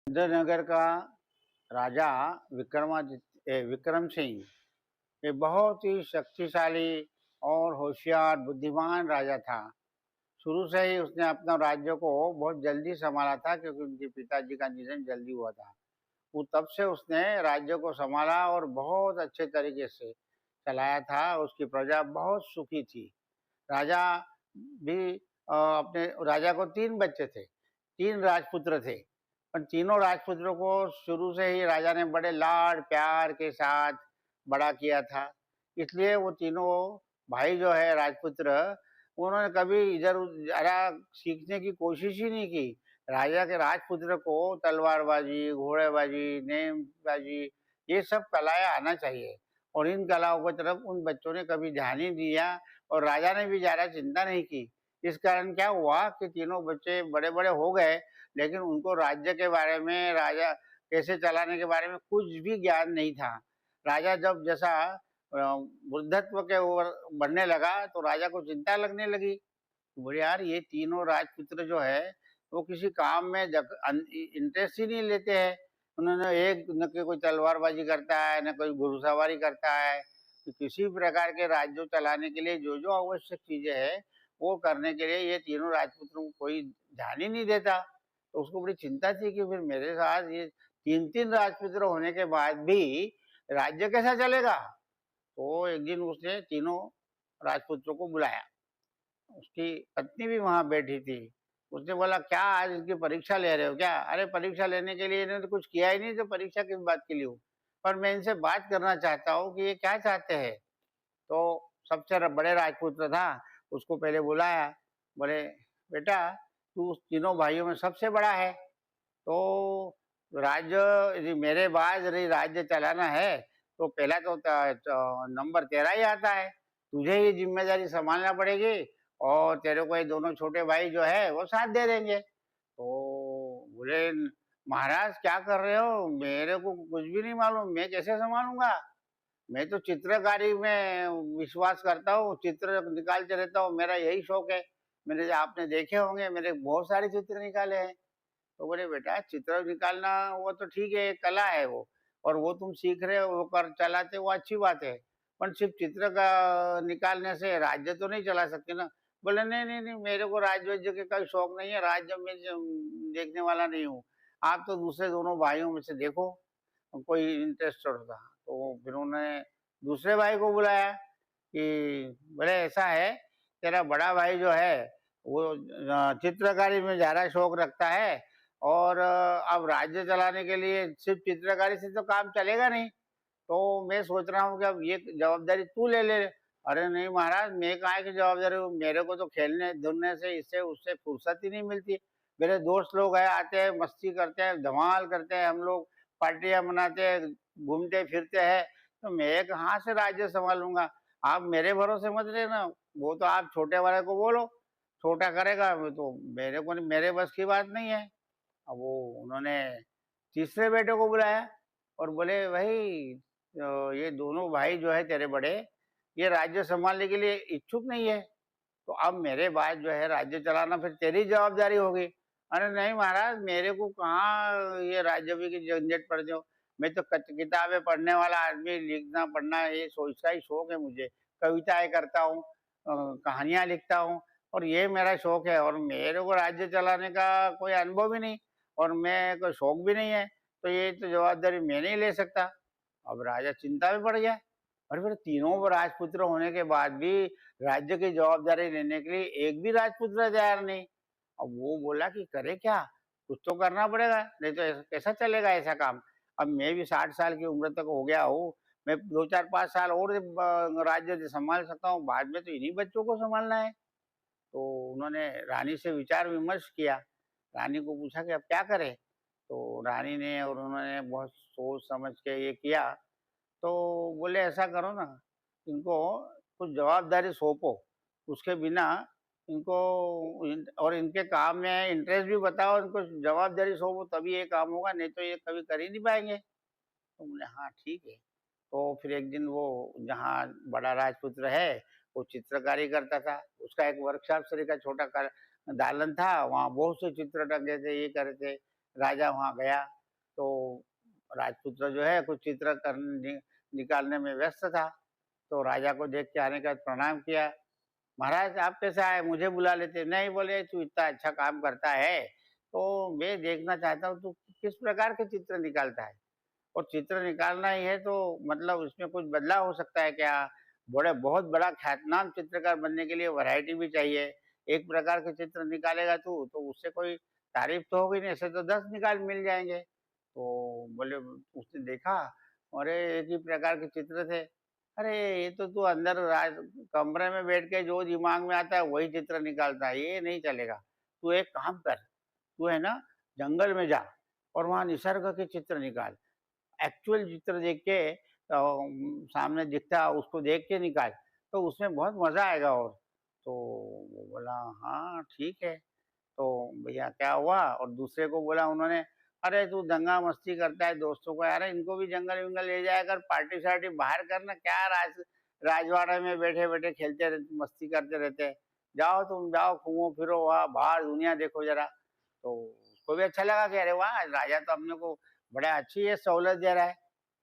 विजयनगर का राजा विक्रम सिंह ये बहुत ही शक्तिशाली और होशियार बुद्धिमान राजा था। शुरू से ही उसने अपना राज्य को बहुत जल्दी संभाला था, क्योंकि उनके पिताजी का निधन जल्दी हुआ था। वो तब से उसने राज्य को संभाला और बहुत अच्छे तरीके से चलाया था। उसकी प्रजा बहुत सुखी थी। राजा भी अपने राजा को 3 बच्चे थे, 3 राजपुत्र थे। पर तीनों राजपुत्रों को शुरू से ही राजा ने बड़े लाड-प्यार के साथ बड़ा किया था। इसलिए वो तीनों भाई जो है राजपुत्र, उन्होंने कभी ज़रा सीखने की कोशिश ही नहीं की। राजा के राजपुत्र को तलवारबाज़ी, घोड़ेबाज़ी, नेमबाज़ी ये सब कलाएँ आना चाहिए, और इन कलाओं की तरफ उन बच्चों ने कभी ध्यान ही नहीं दिया और राजा ने भी ज़्यादा चिंता नहीं की। इस कारण क्या हुआ कि तीनों बच्चे बड़े-बड़े हो गए, लेकिन उनको राज्य के बारे में, राजा कैसे चलाने के बारे में कुछ भी ज्ञान नहीं था। राजा जब जैसा वृद्धत्व के ओर बढ़ने लगा, तो राजा को चिंता लगने लगी। बोले यार, ये तीनों राजपुत्र जो है वो किसी काम में इंटरेस्ट ही नहीं लेते हैं। उन्होंने एक न कोई तलवारबाजी करता है, न कोई घुड़सवारी करता है। तो किसी प्रकार के राज्य चलाने के लिए जो जो आवश्यक चीजें हैं वो करने के लिए ये तीनों राजपुत्रों को कोई ध्यान ही नहीं देता। तो उसको बड़ी चिंता थी कि फिर मेरे साथ ये तीन तीन राजपुत्र होने के बाद भी राज्य कैसा चलेगा। तो एक दिन उसने तीनों राजपुत्रों को बुलाया। उसकी पत्नी भी वहाँ बैठी थी। उसने बोला, क्या आज इनकी परीक्षा ले रहे हो क्या? अरे परीक्षा लेने के लिए इन्होंने तो कुछ किया ही नहीं, तो परीक्षा किस बात के लिए हो? पर मैं इनसे बात करना चाहता हूँ कि ये क्या चाहते हैं। तो सबसे बड़े राजपुत्र था, उसको पहले बुलाया। बोले, बेटा तू तीनों भाइयों में सबसे बड़ा है, तो राज्य यदि मेरे बाद यदि राज्य चलाना है तो पहला तो नंबर तेरा ही आता है। तुझे ये जिम्मेदारी संभालना पड़ेगी, और तेरे को ये दोनों छोटे भाई जो है वो साथ दे देंगे। तो बोले, महाराज क्या कर रहे हो, मेरे को कुछ भी नहीं मालूम, मैं कैसे संभालूंगा। मैं तो चित्रकारी में विश्वास करता हूँ, चित्र निकालते रहता हूँ, मेरा यही शौक है। मैंने, आपने देखे होंगे, मेरे बहुत सारे चित्र निकाले हैं। तो बोले, बेटा चित्र निकालना वो तो ठीक है, एक कला है वो, और वो तुम सीख रहे हो, वो कर चलाते हो, वो अच्छी बात है। पर सिर्फ चित्र का निकालने से राज्य तो नहीं चला सकते ना। बोले, नहीं नहीं नहीं, मेरे को राज्य के कोई शौक नहीं है, राज्य में देखने वाला नहीं हूँ। आप तो दूसरे दोनों भाइयों में से देखो, कोई इंटरेस्ट होता। तो फिर उन्होंने दूसरे भाई को बुलाया कि बोले, ऐसा है, तेरा बड़ा भाई जो है वो चित्रकारी में ज़्यादा शौक रखता है, और अब राज्य चलाने के लिए सिर्फ चित्रकारी से तो काम चलेगा नहीं। तो मैं सोच रहा हूँ कि अब ये जवाबदारी तू ले ले। अरे नहीं महाराज, मैं काहे की जवाबदारी, मेरे को तो खेलने धुलने से, इससे उससे फुर्सत ही नहीं मिलती। मेरे दोस्त लोग है, आते हैं, मस्ती करते हैं, धमाल करते हैं, हम लोग पार्टियां मनाते हैं, घूमते फिरते हैं। तो मैं कहाँ से राज्य संभालूंगा। आप मेरे भरोसे मत रहना, वो तो आप छोटे वाले को बोलो, छोटा करेगा। वो तो मेरे को नहीं, मेरे बस की बात नहीं है। अब वो उन्होंने तीसरे बेटे को बुलाया और बोले, भाई ये दोनों भाई जो है तेरे बड़े, ये राज्य संभालने के लिए इच्छुक नहीं है, तो अब मेरे बाद जो है राज्य चलाना फिर तेरी जवाबदारी होगी। अरे नहीं महाराज, मेरे को कहाँ ये राज्य भी की झंझट पड़ जाओ। मैं तो किताबें पढ़ने वाला आदमी, लिखना पढ़ना ये इसका ही शौक है मुझे। कविताएं करता हूँ, कहानियां लिखता हूँ, और ये मेरा शौक है, और मेरे को राज्य चलाने का कोई अनुभव ही नहीं, और मैं कोई शौक भी नहीं है। तो ये तो जवाबदारी मैं नहीं ले सकता। अब राजा चिंता में पड़ गया। और फिर तीनों राजपुत्र होने के बाद भी राज्य की जवाबदारी लेने के लिए एक भी राजपुत्र तैयार नहीं। अब वो बोला कि करे क्या, कुछ तो करना पड़ेगा, नहीं तो कैसा चलेगा ऐसा काम। अब मैं भी 60 साल की उम्र तक हो गया हूँ, मैं 2 4 5 साल और राज्य संभाल सकता हूँ, बाद में तो इन्हीं बच्चों को संभालना है। तो उन्होंने रानी से विचार विमर्श किया। रानी को पूछा कि अब क्या करें। तो रानी ने और उन्होंने बहुत सोच समझ के ये किया। तो बोले, ऐसा करो ना, इनको कुछ जवाबदारी सौंपो, उसके बिना इनको और इनके काम में इंटरेस्ट भी बताओ, इनको जवाबदारी सौंपो, तभी ये काम होगा, नहीं तो ये कभी कर ही नहीं पाएंगे। तो बोले, हाँ ठीक है। तो फिर एक दिन वो, जहाँ बड़ा राजपुत्र है वो चित्रकारी करता था, उसका एक वर्कशॉप सरी का छोटा दालन था, वहाँ बहुत से चित्र टंगे थे, ये करे थे। राजा वहाँ गया, तो राजपुत्र जो है कुछ चित्र निकालने में व्यस्त था। तो राजा को देख के आने के बाद प्रणाम किया। महाराज आप कैसे आए? मुझे बुला लेते। नहीं, बोले तू इतना अच्छा काम करता है, तो मैं देखना चाहता हूँ तू किस प्रकार के चित्र निकालता है। और चित्र निकालना ही है तो मतलब उसमें कुछ बदलाव हो सकता है क्या? बहुत बड़ा ख्यातनाम चित्रकार बनने के लिए वैरायटी भी चाहिए। एक प्रकार के चित्र निकालेगा तू तो उससे कोई तारीफ तो होगी नहीं, ऐसे तो 10 निकाल मिल जाएँगे। तो बोले उसने देखा, अरे एक ही प्रकार के चित्र थे। अरे ये तो तू अंदर कमरे में बैठ के जो दिमाग में आता है वही चित्र निकालता है, ये नहीं चलेगा। तू एक काम कर, तू है ना जंगल में जा और वहाँ निसर्ग के चित्र निकाल। एक्चुअल चित्र देख के सामने दिखता है उसको देख के निकाल, तो उसमें बहुत मज़ा आएगा। और तो वो बोला हाँ ठीक है। तो भैया क्या हुआ और दूसरे को बोला उन्होंने, अरे तू दंगा मस्ती करता है दोस्तों को, अरे इनको भी जंगल विंगल ले जाया कर, पार्टी शार्टी बाहर करना, क्या राजवाड़े में बैठे बैठे खेलते रहते मस्ती करते रहते हैं। जाओ तुम जाओ घूमो फिरो वहाँ बाहर दुनिया देखो जरा। तो उसको भी अच्छा लगा कि अरे वाह राजा तो अपने को बड़ा अच्छी ये सहूलत दे रहा है।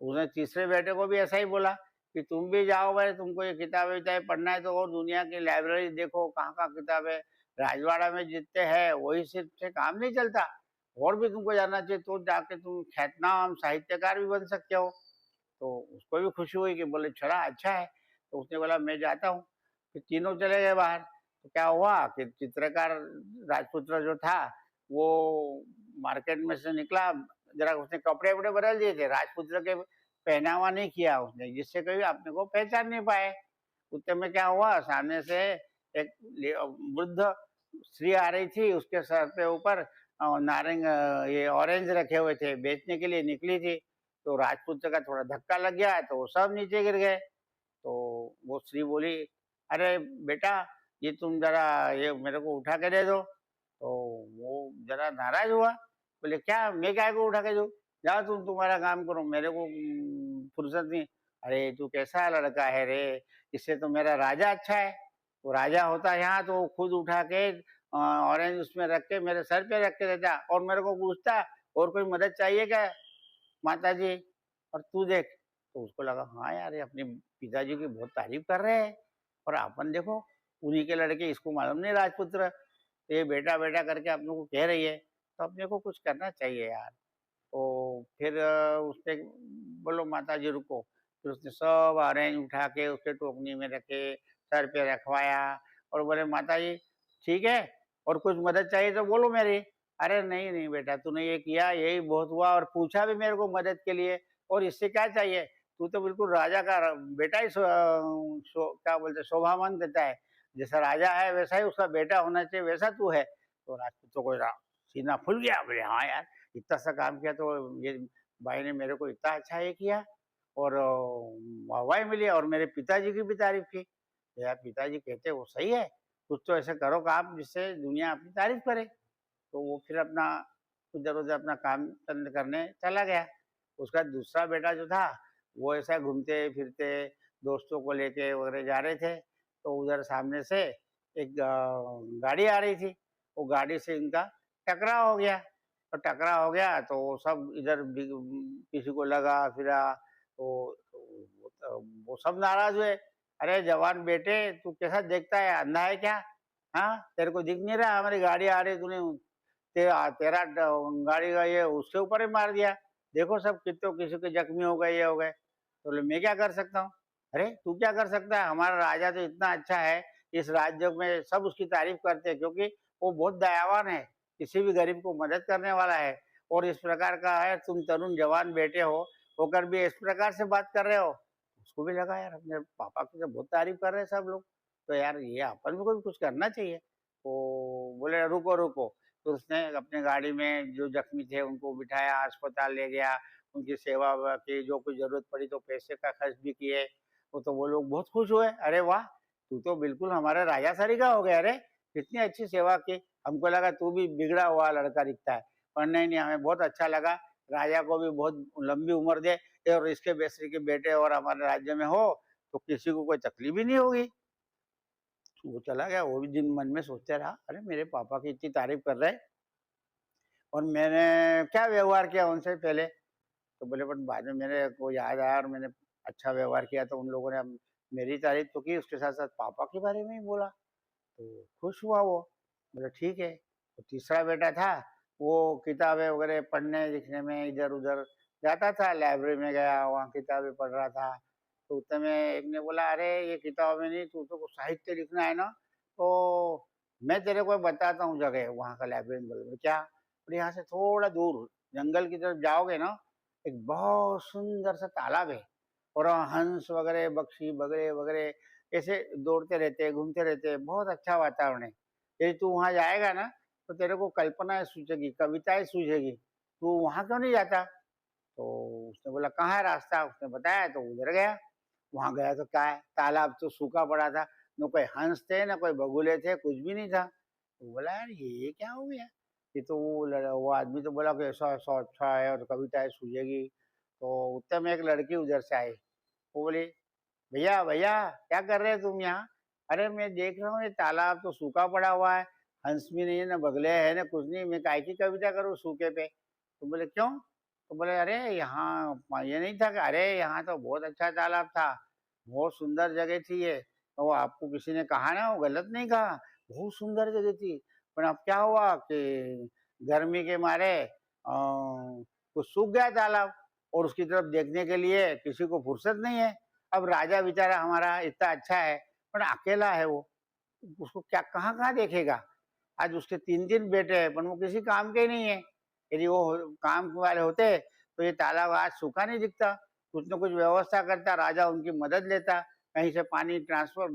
उसने तीसरे बेटे को भी ऐसा ही बोला कि तुम भी जाओ भाई, तुमको ये किताबें विताबें पढ़ना है तो और दुनिया की लाइब्रेरी देखो कहाँ कहाँ किताबें, राजवाड़ा में जितने हैं वही सिर्फ से काम नहीं चलता, और भी तुमको जानना चाहिए तो जाके तुम ख्यातनाम साहित्यकार भी बन सकते हो। तो उसको भी खुशी हुई कि बोले चला अच्छा है। तो उसने बोला मैं जाता हूँ। फिर तीनों चले गए बाहर। तो क्या हुआ कि चित्रकार राजपुत्र जो था वो मार्केट में से निकला, जरा उसने कपड़े वपड़े बदल दिए थे, राजपुत्र के पहनावा नहीं किया उसने, जिससे कभी अपने को पहचान नहीं पाए। उतने में क्या हुआ, सामने से एक वृद्ध स्त्री आ रही थी, उसके सर पे ऊपर नारंग ये ऑरेंज रखे हुए थे, बेचने के लिए निकली थी। तो राजपुत्र का थोड़ा धक्का लग गया तो वो सब नीचे गिर गए। तो वो स्त्री बोली, अरे बेटा ये तुम जरा ये मेरे को उठा के दे दो। तो वो जरा नाराज हुआ, बोले क्या मैं काय को उठा के दूं, जाओ तुम तुम्हारा काम करो, मेरे को फुर्सत नहीं। अरे तू कैसा लड़का है रे, इससे तो मेरा राजा अच्छा है। वो राजा होता यहाँ तो वो खुद उठा के ऑरेंज उसमें रख के मेरे सर पे रख के देता और मेरे को पूछता और कोई मदद चाहिए क्या माता जी। और तू देख, तो उसको लगा हाँ यार ये अपने पिताजी की बहुत तारीफ कर रहे हैं, और अपन देखो उन्हीं के लड़के, इसको मालूम नहीं राजपुत्र, तो ये बेटा बेटा करके अपने को कह रही है, तो अपने को कुछ करना चाहिए यार। तो फिर उसने बोलो माता जी रुको, फिर उसने सब ऑरेंज उठा के उसके टोकनी में रखे, सर पे रखवाया और बोले माता जी ठीक है, और कुछ मदद चाहिए तो बोलो मेरी। अरे नहीं नहीं बेटा तूने ये किया यही बहुत हुआ, और पूछा भी मेरे को मदद के लिए, और इससे क्या चाहिए, तू तो बिल्कुल राजा का बेटा ही क्या बोलते शोभामान देता है, जैसा राजा है वैसा ही उसका बेटा होना चाहिए, वैसा तू है। तो राजपूतों को सीना फूल गया, बोले हाँ यार इतना सा काम किया तो ये भाई ने मेरे को इतना अच्छा ये किया, और वाहवाही मिली और मेरे पिताजी की भी तारीफ की। तो यार पिताजी कहते वो सही है, कुछ तो ऐसे करो काम जिससे दुनिया अपनी तारीफ करे। तो वो फिर अपना इधर उधर अपना काम चंद करने चला गया। उसका दूसरा बेटा जो था वो ऐसा घूमते फिरते दोस्तों को लेके वगैरह जा रहे थे, तो उधर सामने से एक गाड़ी आ रही थी, वो गाड़ी से इनका टकराव हो गया। तो टकराव हो गया तो वो सब इधर किसी को लगा फिरा, वो सब नाराज हुए। अरे जवान बेटे तू कैसा देखता है, अंधा है क्या? हाँ तेरे को दिख नहीं रहा हमारी गाड़ी आ रही, तूने तेरा गाड़ी का ये उसके ऊपर ही मार दिया, देखो सब कितने किसी के जख्मी हो गए ये हो गए। तो बोले मैं क्या कर सकता हूँ? अरे तू क्या कर सकता है, हमारा राजा तो इतना अच्छा है, इस राज्य में सब उसकी तारीफ करते हैं क्योंकि वो बहुत दयावान है, किसी भी गरीब को मदद करने वाला है। और इस प्रकार का है, तुम तरुण जवान बेटे हो होकर भी इस प्रकार से बात कर रहे हो। उसको भी लगा यार अपने पापा की तो बहुत तारीफ कर रहे हैं सब लोग, तो यार ये अपन को भी कुछ करना चाहिए। तो बोले रुको रुको, तो उसने अपने गाड़ी में जो जख्मी थे उनको बिठाया, अस्पताल ले गया, उनकी सेवा वेवा की, जो कुछ जरूरत पड़ी तो पैसे का खर्च भी किए। वो लोग बहुत खुश हुए, अरे वाह तू तो बिल्कुल हमारा राजा सरी का हो गया, अरे कितनी अच्छी सेवा की, हमको लगा तू भी बिगड़ा हुआ लड़का दिखता है, पर नहीं नहीं हमें बहुत अच्छा लगा, राजा को भी बहुत लंबी उम्र दे और इसके बेसरी के बेटे और हमारे राज्य में हो तो किसी को कोई तकलीफ ही नहीं होगी। वो चला गया, वो भी दिन मन में सोचते रहा, अरे मेरे पापा की इतनी तारीफ कर रहे, और मैंने क्या व्यवहार किया उनसे पहले? तो बोले बट बाद में मेरे को याद आया और मैंने अच्छा व्यवहार किया तो उन लोगों ने अब मेरी तारीफ तो की, उसके साथ साथ पापा के बारे में ही बोला। तो खुश हुआ वो। बोले ठीक है। तो तीसरा बेटा था, वो किताबें वगैरह पढ़ने लिखने में इधर उधर जाता था, लाइब्रेरी में गया, वहाँ किताबें पढ़ रहा था। तो उतने में एक ने बोला, अरे ये किताबें नहीं, तू तो साहित्य लिखना है ना, तो मैं तेरे को बताता हूँ जगह, वहाँ का लाइब्रेरी में। बोले क्या? बोले यहाँ से थोड़ा दूर जंगल की तरफ जाओगे ना, एक बहुत सुंदर सा तालाब है, और वहाँ हंस वगैरह पक्षी बगरे वगैरह ऐसे दौड़ते रहते हैं, घूमते रहते हैं, बहुत अच्छा वातावरण है। यदि तू वहाँ जाएगा ना तो तेरे को कल्पनाएं सूझेगी, कविताएं सूझेगी, तू वहाँ क्यों नहीं जाता? तो उसने बोला कहाँ है रास्ता? उसने बताया तो उधर गया। वहाँ गया तो क्या है, तालाब तो सूखा पड़ा था, न कोई हंस थे न कोई बगुले थे, कुछ भी नहीं था। तो बोला यार ये क्या हो गया? ये तो वो आदमी तो बोला कि ऐसा ऐसा अच्छा है और कविताएं सूझेगी। तो उतने में एक लड़की उधर से आई। वो बोली, भैया भैया क्या कर रहे हैं तुम यहाँ? अरे मैं देख रहा हूँ ये तालाब तो सूखा पड़ा हुआ है, हंस भी नहीं है, ना बगले है ना कुछ नहीं, मैं काय की कविता करूँ सूखे पे? तो बोले क्यों? तो बोले अरे यहाँ ये नहीं था कि अरे यहाँ तो बहुत अच्छा तालाब था, बहुत सुंदर जगह थी ये, तो वो आपको किसी ने कहा ना, वो गलत नहीं कहा, बहुत सुंदर जगह थी। पर अब क्या हुआ कि गर्मी के मारे वो सूख गया तालाब, और उसकी तरफ देखने के लिए किसी को फुर्सत नहीं है। अब राजा बेचारा हमारा इतना अच्छा है, पर अकेला है वो, उसको क्या कहाँ-कहाँ देखेगा? आज उसके 3-3 बेटे हैं, पर वो किसी काम के ही नहीं है। यदि वो काम वाले होते, तो ये तालाब आज सूखा नहीं दिखता। कुछ न कुछ व्यवस्था करता, राजा उनकी मदद लेता, कहीं से पानी ट्रांसफर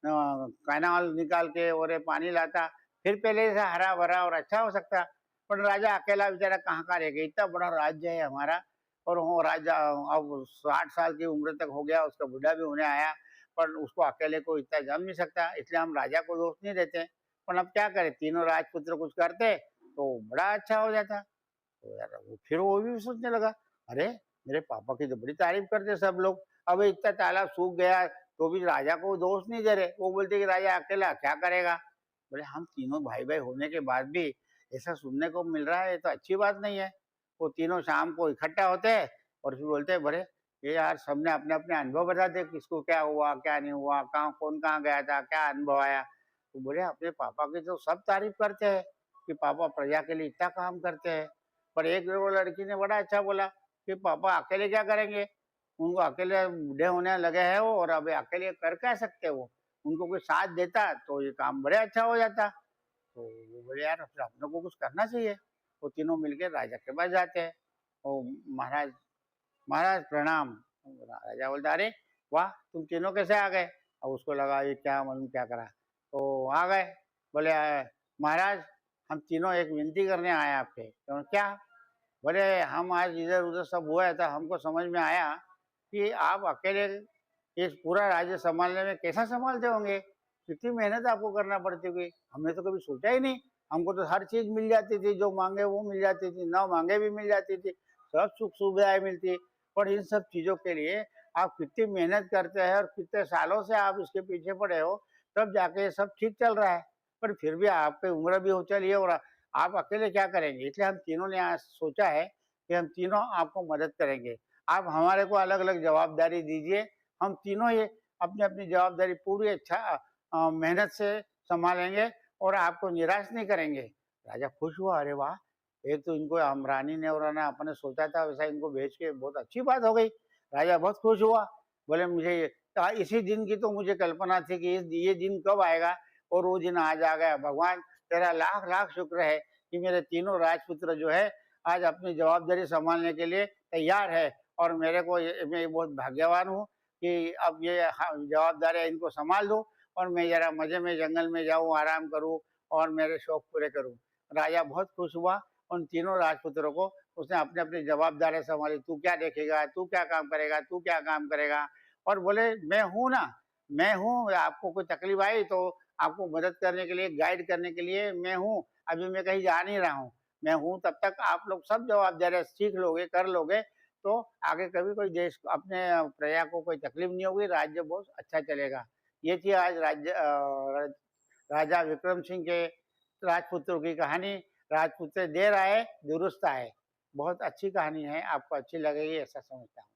कैनाल निकाल के और ये पानी लाता, फिर पहले से हरा-भरा और अच्छा हो सकता। पर राजा अकेला बेचारा कहाँ-कहाँ रह गया, इतना बड़ा राज्य है हमारा, और वो राजा अब 60 साल की उम्र तक हो गया, उसका बुढ़ा भी होने आया, पर उसको अकेले को इतना जम नहीं सकता, इसलिए हम राजा को दोष नहीं देते। पर अब क्या करें, तीनों राजपुत्र कुछ करते तो बड़ा अच्छा हो जाता। तो यार वो फिर वो भी सोचने लगा, अरे मेरे पापा की तो बड़ी तारीफ करते सब लोग, अब इतना तालाब सूख गया तो भी राजा को दोष नहीं दे रहे, वो बोलते कि राजा अकेला क्या करेगा? बोले हम तीनों भाई भाई होने के बाद भी ऐसा सुनने को मिल रहा है, ये तो अच्छी बात नहीं है। वो तीनों शाम को इकट्ठा होते हैं और फिर बोलते हैं, बड़े ये यार सबने अपने अपने अनुभव बताते, किसको क्या हुआ क्या नहीं हुआ, कहाँ कौन कहाँ गया था, क्या अनुभव आया। तो बोले अपने पापा की तो सब तारीफ करते हैं कि पापा प्रजा के लिए इतना काम करते हैं, पर एक वो लड़की ने बड़ा अच्छा बोला कि पापा अकेले क्या करेंगे, उनको अकेले बूढ़े होने लगे हैं वो, और अभी अकेले कर क्या सकते वो, उनको कोई साथ देता तो ये काम बड़े अच्छा हो जाता। तो वो बोले यार फिर अपने को कुछ करना चाहिए। वो तीनों मिलके राजा के पास जाते हैं। ओ महाराज, महाराज प्रणाम। राजा बोलता अरे वाह, तुम तीनों कैसे आ गए? अब उसको लगा ये क्या मालूम क्या करा, तो आ गए। बोले महाराज हम तीनों एक विनती करने आए आपके। तो क्या? बोले हम आज इधर उधर सब हुआ था, हमको समझ में आया कि आप अकेले ये पूरा राज्य संभालने में कैसा संभालते होंगे, कितनी मेहनत आपको करना पड़ती होगी, हमने तो कभी सोचा ही नहीं। हमको तो हर चीज मिल जाती थी, जो मांगे वो मिल जाती थी, ना मांगे भी मिल जाती थी, सब सुख सुविधाएं मिलती। पर इन सब चीजों के लिए आप कितनी मेहनत करते हैं और कितने सालों से आप इसके पीछे पड़े हो, तब जाके ये सब ठीक चल रहा है। पर फिर भी आपकी उम्र भी हो चली है और आप अकेले क्या करेंगे, इसलिए हम तीनों ने आज सोचा है कि हम तीनों आपको मदद करेंगे। आप हमारे को अलग अलग जवाबदारी दीजिए, हम तीनों ये अपनी अपनी जवाबदारी पूरी अच्छा मेहनत से संभालेंगे और आपको निराश नहीं करेंगे। राजा खुश हुआ, अरे वाह, एक तो इनको हम रानी ने और ना अपने सोचा था वैसा इनको भेज के बहुत अच्छी बात हो गई। राजा बहुत खुश हुआ। बोले मुझे इसी दिन की तो मुझे कल्पना थी कि ये दिन कब आएगा, और वो दिन आज आ गया। भगवान तेरा लाख लाख शुक्र है कि मेरे तीनों राजपुत्र जो है आज अपनी जवाबदारी संभालने के लिए तैयार है, और मेरे को मैं बहुत भाग्यवान हूँ कि अब ये जवाबदारियाँ इनको संभाल दूँ और मैं जरा मजे में जंगल में जाऊँ, आराम करूँ और मेरे शौक पूरे करूँ। राजा बहुत खुश हुआ। उन तीनों राजपुत्रों को उसने अपनी अपनी जवाबदारियां संभाली, तू क्या देखेगा, तू क्या काम करेगा, तू क्या काम करेगा। और बोले मैं हूँ ना, मैं हूँ, आपको कोई तकलीफ आई तो आपको मदद करने के लिए, गाइड करने के लिए मैं हूँ। अभी मैं कहीं जा नहीं रहा हूँ, मैं हूँ, तब तक आप लोग सब जवाबदारियां सीख लोगे, कर लोगे, तो आगे कभी कोई देश अपने प्रजा को कोई तकलीफ नहीं होगी, राज्य बहुत अच्छा चलेगा। ये थी आज राजा विक्रम सिंह के राजपुत्रों की कहानी। राजपूत देर आए दुरुस्त आए। बहुत अच्छी कहानी है, आपको अच्छी लगेगी ऐसा समझता हूँ।